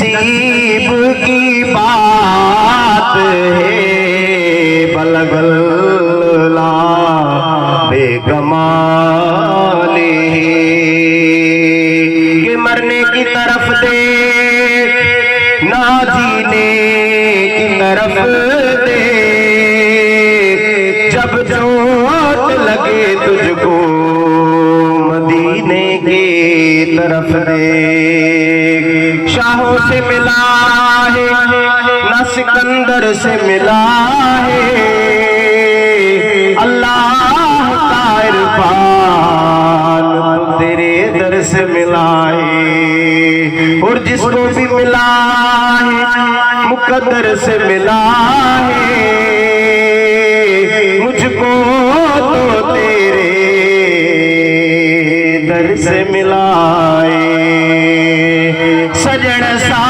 नसीब की बात है बलगला बेगमाले के मरने की तरफ देख ना जीने की तरफ देख जब चोट लगे तुझको मदीने की तरफ देख शाहों से मिला है ना सिकंदर से मिला है अल्लाह का इरफान तेरे दर से मिला है और जिसको भी मिला है मुकद्दर से मिला है मुझको तो तेरे दर से मिला है सजन सा